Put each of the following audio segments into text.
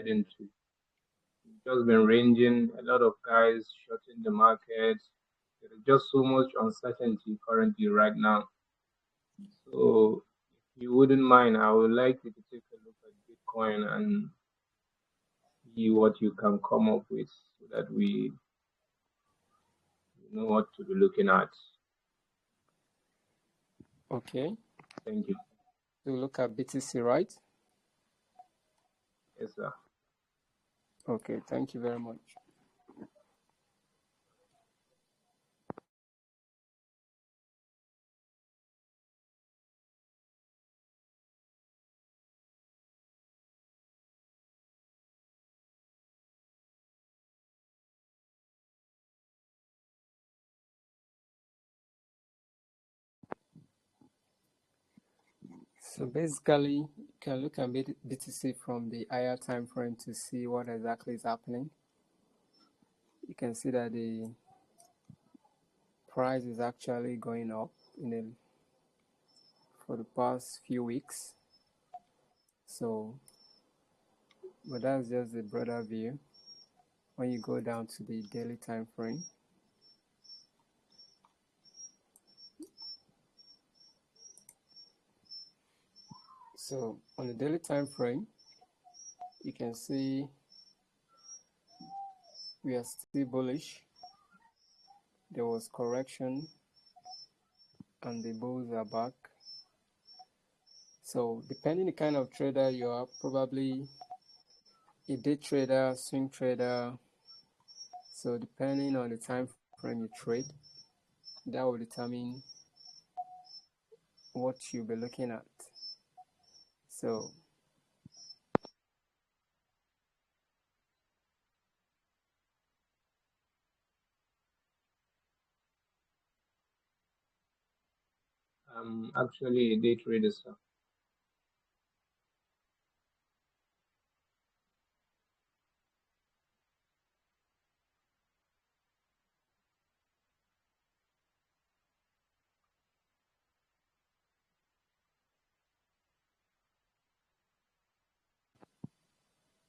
heading to. It's just been ranging, a lot of guys shorting the market. There is just so much uncertainty currently right now. So if you wouldn't mind, I would like you to take a look at Bitcoin and see what you can come up with so that we know what to be looking at. Okay. Thank you. To look at BTC, right? Yes, sir. Okay, thank you very much. So basically, you can look at BTC from the higher time frame to see what exactly is happening. You can see that the price is actually going up for the past few weeks. So, but that's just the broader view. When you go down to the daily time frame, so on the daily time frame, you can see we are still bullish. There was correction and the bulls are back. So depending the kind of trader you are, probably a day trader, swing trader. So depending on the time frame you trade, that will determine what you'll be looking at. So I'm actually a day trader, sir.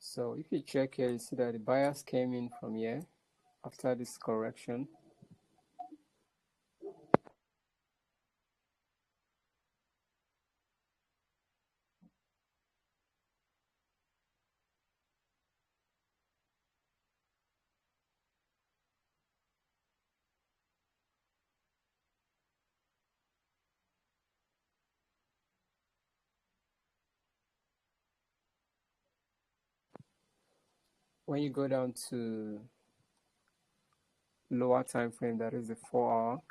So if you check here, you see that the buyers came in from here after this correction. When you go down to lower time frame, that is the 4-hour,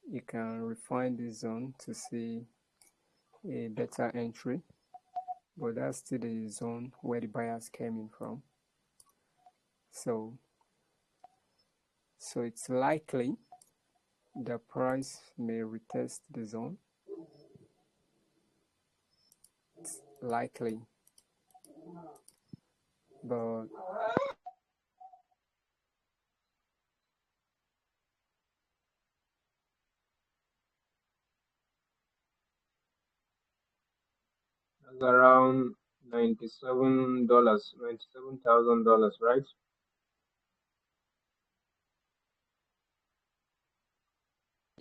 you can refine the zone to see a better entry, but that's still the zone where the buyers came in from. So it's likely the price may retest the zone. It's likely, but That's around $97,000, right?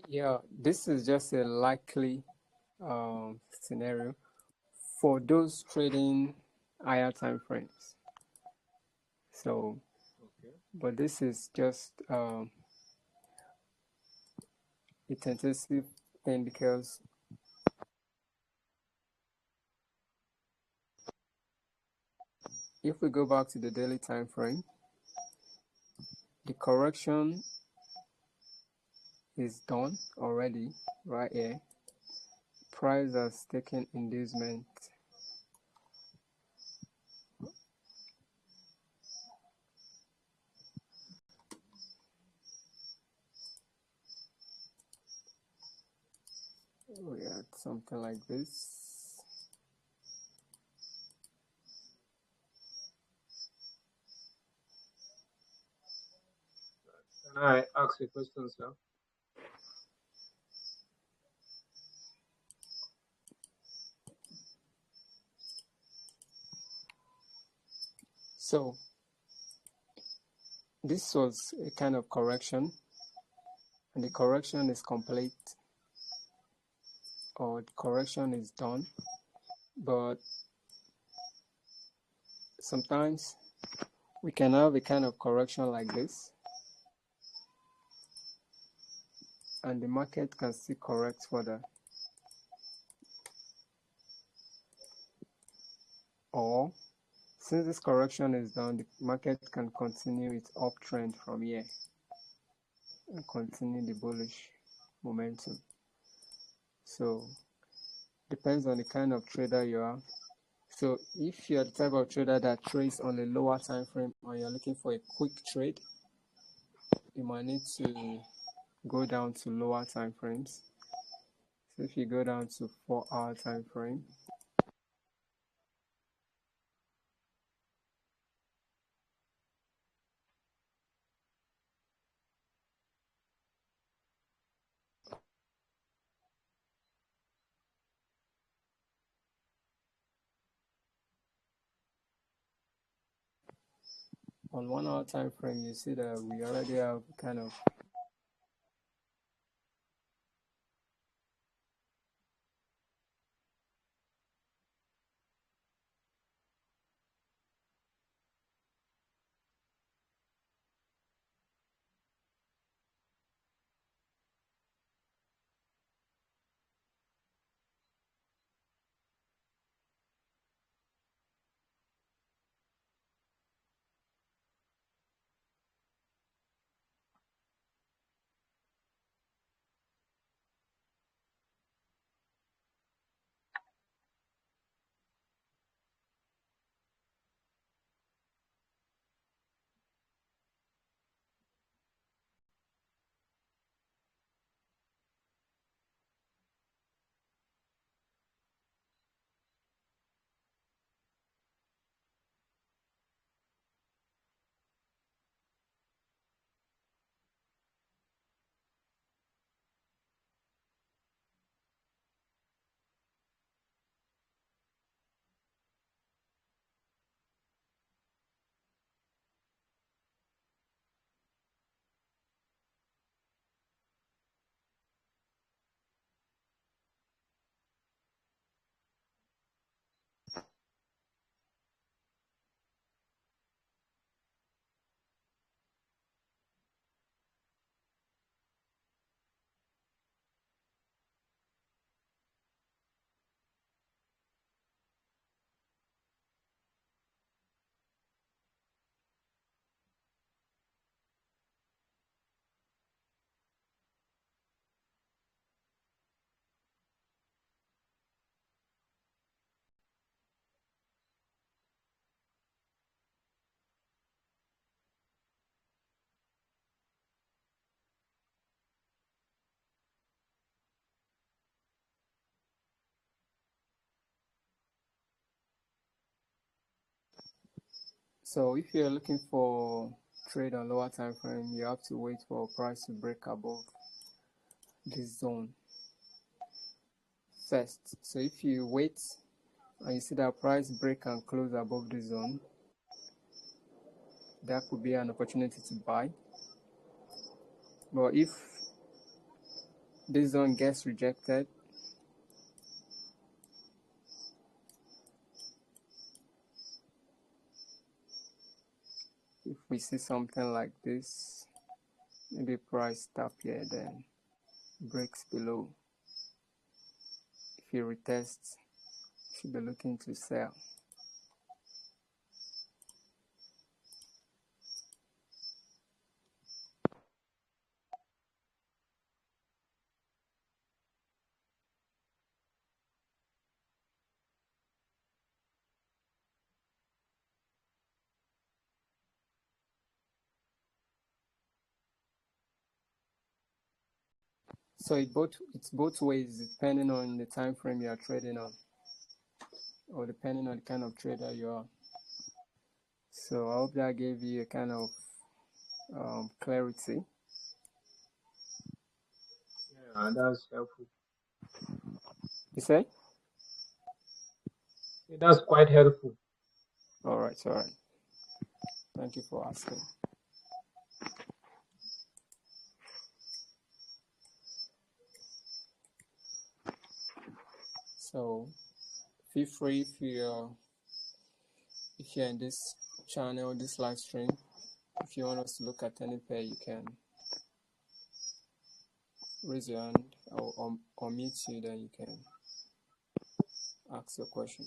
yeah, this is just a likely scenario for those trading higher time frames. So, Okay. but this is just a tentative thing, because if we go back to the daily time frame, the correction is done already right here. Price has taken inducement. We had something like this. Can I ask a question, sir? So this was a kind of correction, and the correction is complete, or the correction is done. But sometimes we can have a kind of correction like this, and the market can still correct further. Or since this correction is done, the market can continue its uptrend from here and continue the bullish momentum. So depends on the kind of trader you are. So if you're the type of trader that trades on a lower time frame or you're looking for a quick trade, you might need to go down to lower time frames. So if you go down to 4-hour time frame, on 1-hour time frame, you see that we already have kind of so if you're looking for trade on lower time frame, you have to wait for price to break above this zone first. So if you wait and you see that price break and close above the zone, that could be an opportunity to buy. But if this zone gets rejected, if we see something like this, maybe price stop here, then breaks below, if you retest, you should be looking to sell. So it's both ways, depending on the time frame you are trading on, or depending on the kind of trader you are. So I hope that gave you a kind of clarity. Yeah, that's helpful. You say? Yeah, that's quite helpful. All right. Thank you for asking. So feel free if you're in this channel, this live stream, if you want us to look at any pair, you can raise your hand or mute you, then you can ask your question.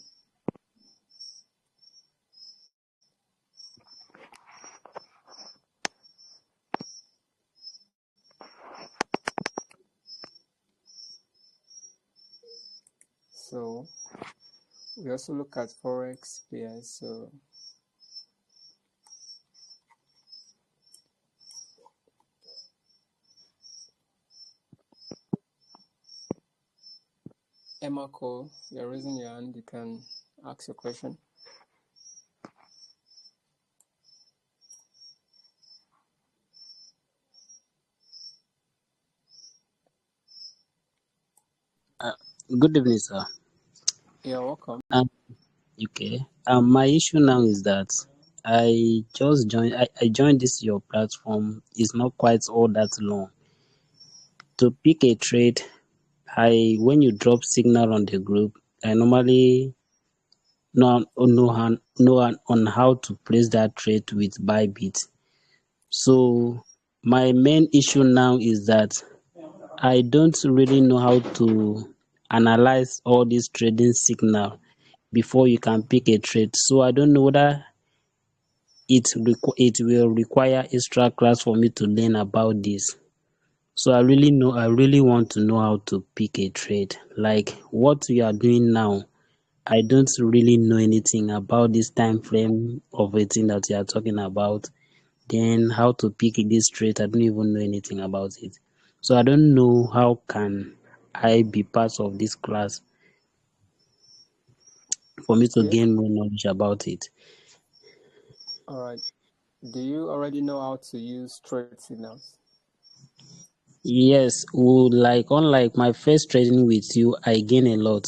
So we also look at forex pairs. So Emma Cole, you're raising your hand, you can ask your question. Good evening, sir. You're welcome. Okay. My issue now is that I just joined. I joined this your platform. It's not quite all that long. To pick a trade, when you drop signal on the group, I normally know on how to place that trade with Bybit. So my main issue now is that I don't really know how to analyze all these trading signal before you can pick a trade. So I don't know whether it will require extra class for me to learn about this. So I really want to know how to pick a trade. Like what we are doing now, I don't really know anything about this time frame of a thing that we are talking about. Then how to pick this trade, I don't even know anything about it. So I don't know how can I be part of this class for me to Okay. gain more knowledge about it. All right. Do you already know how to use trade signals? Yes, unlike my first trading with you, I gain a lot.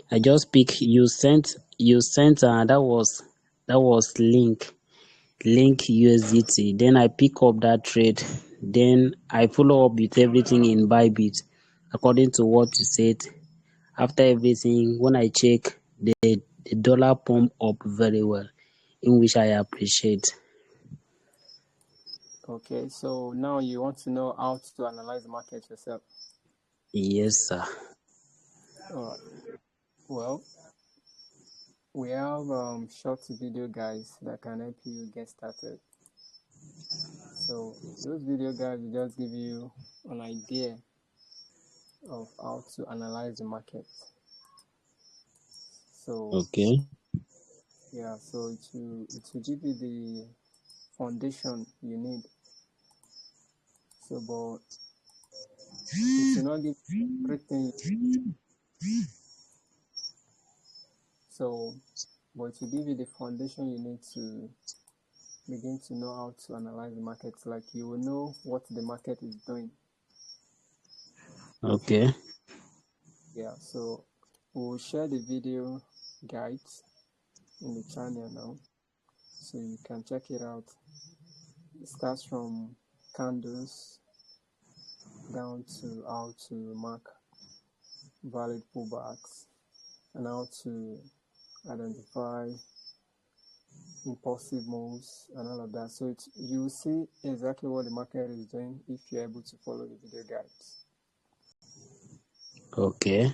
I just pick you sent that was link USDT. Then I pick up that trade. Then I follow up with everything in Bybit according to what you said. After everything, when I check, the dollar pump up very well, in which I appreciate. Okay, so now you want to know how to analyze the market yourself. Yes, sir. All right. Well, we have short video guides that can help you get started. So those video guides will just give you an idea of how to analyze the market. So Okay. yeah, so it will give you the foundation you need. So, but it will not give everything. So, but it will give you the foundation you need to begin to know how to analyze the market. Like you will know what the market is doing. Okay. Yeah. So we'll share the video guides in the channel now, so you can check it out. It starts from candles down to how to mark valid pullbacks and how to identify impulsive moves and all of that. So you see exactly what the market is doing if you're able to follow the video guides. Okay.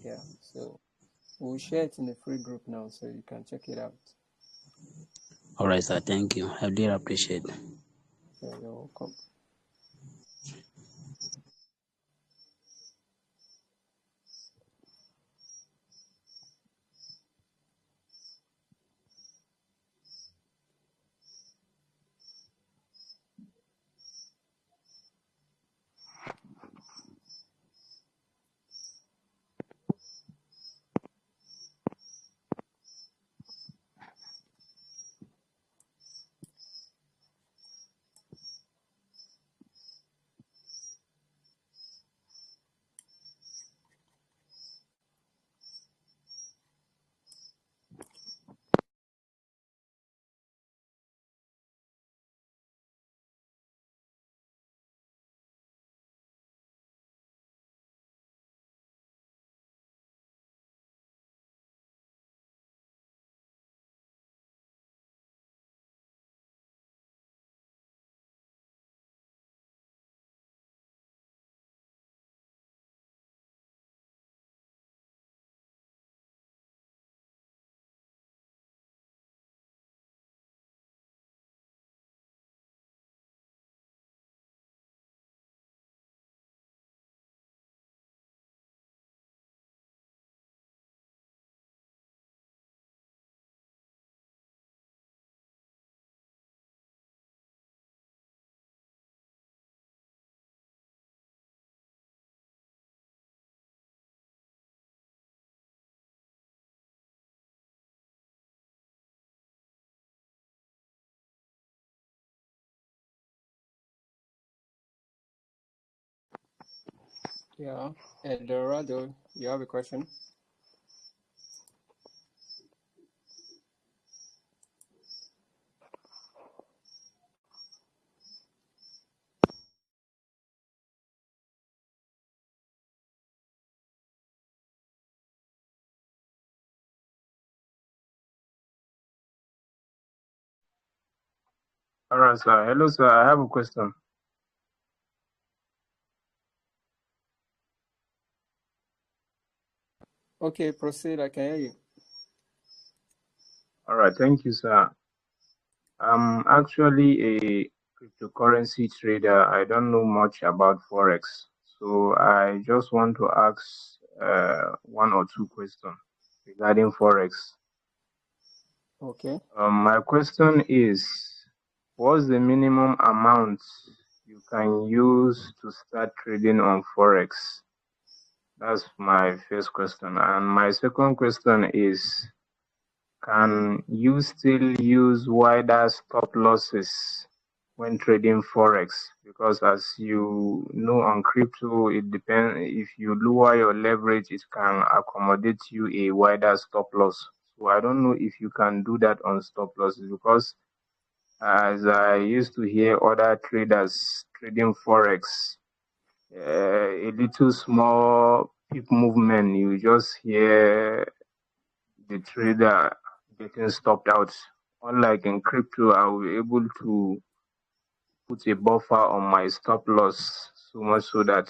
Yeah. So we'll share it in a free group now, so you can check it out. All right, sir. Thank you. I really appreciate it. Yeah, you're welcome. Yeah, Eldorado, you have a question? All right, sir. Hello, sir. I have a question. Okay, proceed. I can hear you. All right, thank you, sir. I'm actually a cryptocurrency trader. I don't know much about forex, so I just want to ask one or two questions regarding forex. Okay. My question is, what's the minimum amount you can use to start trading on forex? That's my first question. And my second question is, can you still use wider stop losses when trading forex? Because as you know, on crypto, it depends. If you lower your leverage, it can accommodate you a wider stop loss. So I don't know if you can do that on stop losses, because as I used to hear other traders trading forex, a little small peak movement, you just hear the trader getting stopped out. Unlike in crypto, I will be able to put a buffer on my stop loss so much so that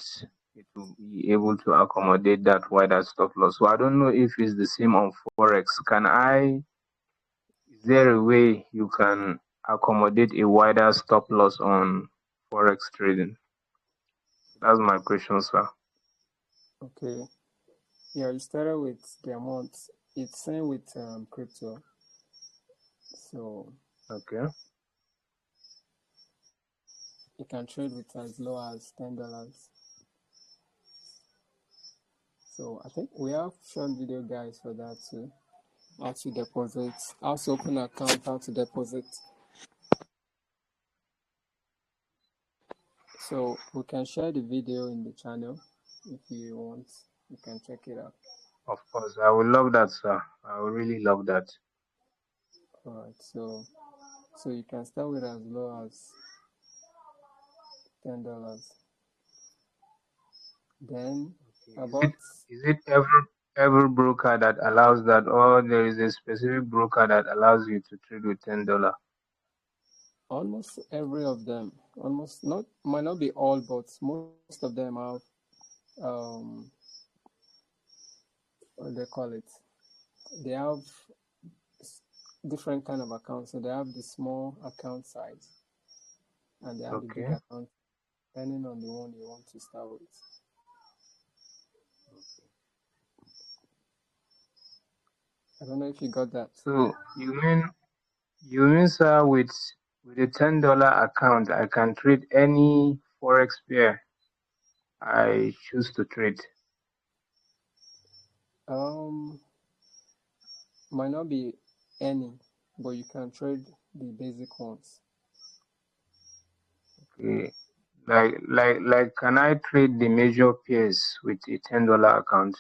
it will be able to accommodate that wider stop loss. So I don't know if it's the same on forex. Is there a way you can accommodate a wider stop loss on forex trading? That's my question, sir. Okay. Yeah, you started with the amount. It's same with crypto. So Okay. you can trade with as low as $10. So I think we have short video guys for that too. How to deposit, how to open an account, how to deposit. So we can share the video in the channel if you want. You can check it out. Of course, I would love that, sir. I would really love that. Alright, so you can start with as low as $10. Then Is it about is it every broker that allows that, or there is a specific broker that allows you to trade with $10? almost every of them, almost not might not be all, but most of them have um what do they call it? They have different kind of accounts. So they have the small account size and they have the big Okay. account, depending on the one you want to start with. I don't know if you got that. So you mean, sir, with a $10 account, I can trade any forex pair I choose to trade. Um, might not be any, but you can trade the basic ones. Okay. Like, can I trade the major pairs with a $10 account?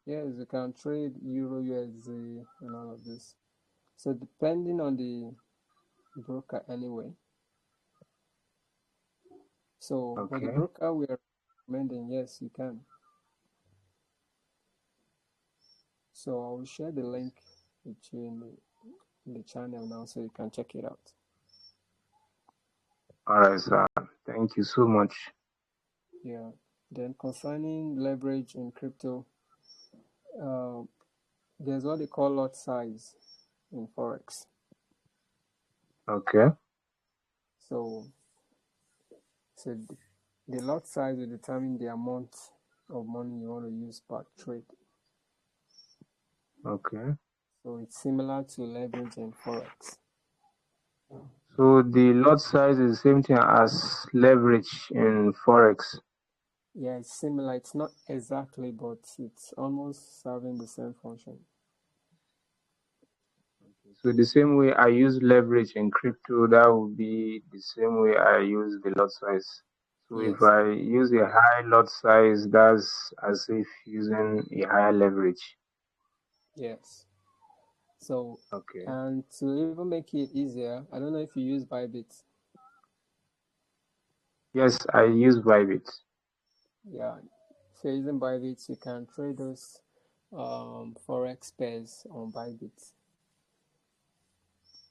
Yes, you can trade Euro, USD, and all of this. So depending on the broker, anyway. So, but the Okay. broker we are recommending, yes, you can. So I will share the link with you in the channel now, so you can check it out. All right, sir. Thank you so much. Yeah. Then concerning leverage in crypto, uh, there's what they call lot size in forex. Okay. So, so the lot size will determine the amount of money you want to use per trade. Okay. So it's similar to leverage in forex. So the lot size is the same thing as leverage in forex. Yeah, it's similar. It's not exactly, but it's almost serving the same function. So the same way I use leverage in crypto, that would be the same way I use the lot size. So if Yes, I use a high lot size, that's as if using a higher leverage. yes. So, Okay. and to even make it easier, I don't know if you use Bybit. Yes, I use Bybit. Yeah, if you're using Bybit, you can trade those forex pairs on Bybit.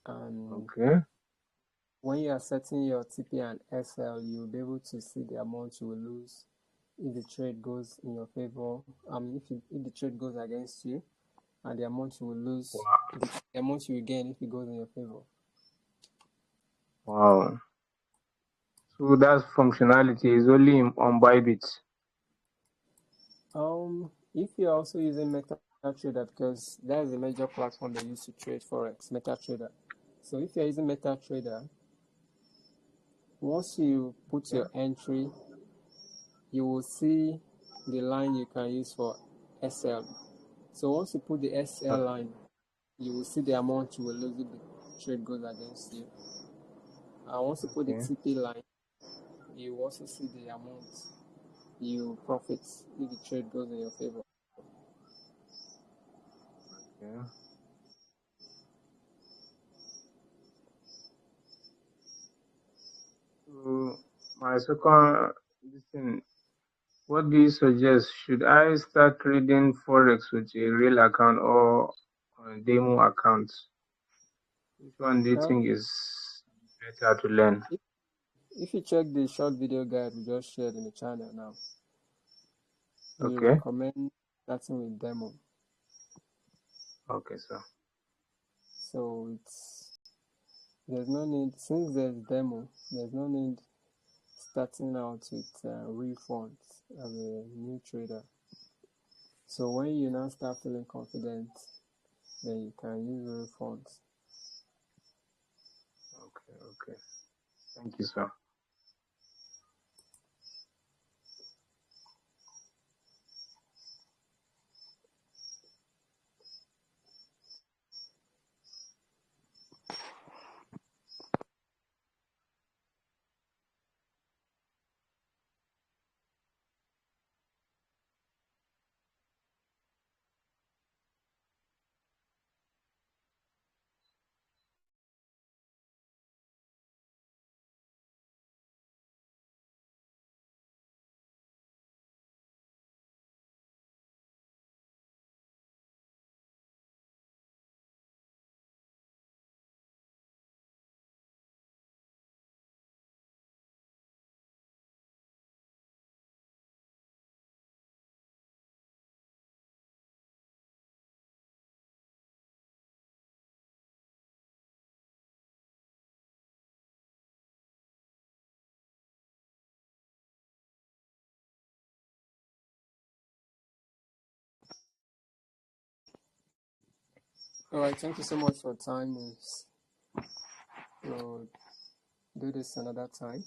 And Okay. when you are setting your TP and SL, you'll be able to see the amount you will lose if the trade goes in your favor. If the trade goes against you, and the amount you will lose, Wow. the amount you will gain if it goes in your favor. Wow. So that functionality is only on Bybit. If you're also using MetaTrader, because that's the major platform they use to trade forex, MetaTrader. So if you're using MetaTrader, once you put Yeah. your entry, you will see the line you can use for SL. So once you put the SL line, you will see the amount you will lose if the trade goes against you. And once you put the Okay. TP line, you will also see the amount you profit if the trade goes in your favor. Yeah. So my second this thing, what do you suggest? Should I start trading forex with a real account or on a demo account? Which one do you Now, think is better to learn? if you check the short video guide we just shared in the channel now, we Okay. recommend starting with demo. Okay, so So there's no need, since there's demo, there's no need starting out with real funds as a new trader. So when you now start feeling confident, then you can use real funds. okay. Thank you, sir. All right, thank you so much for your time. We'll do this another time.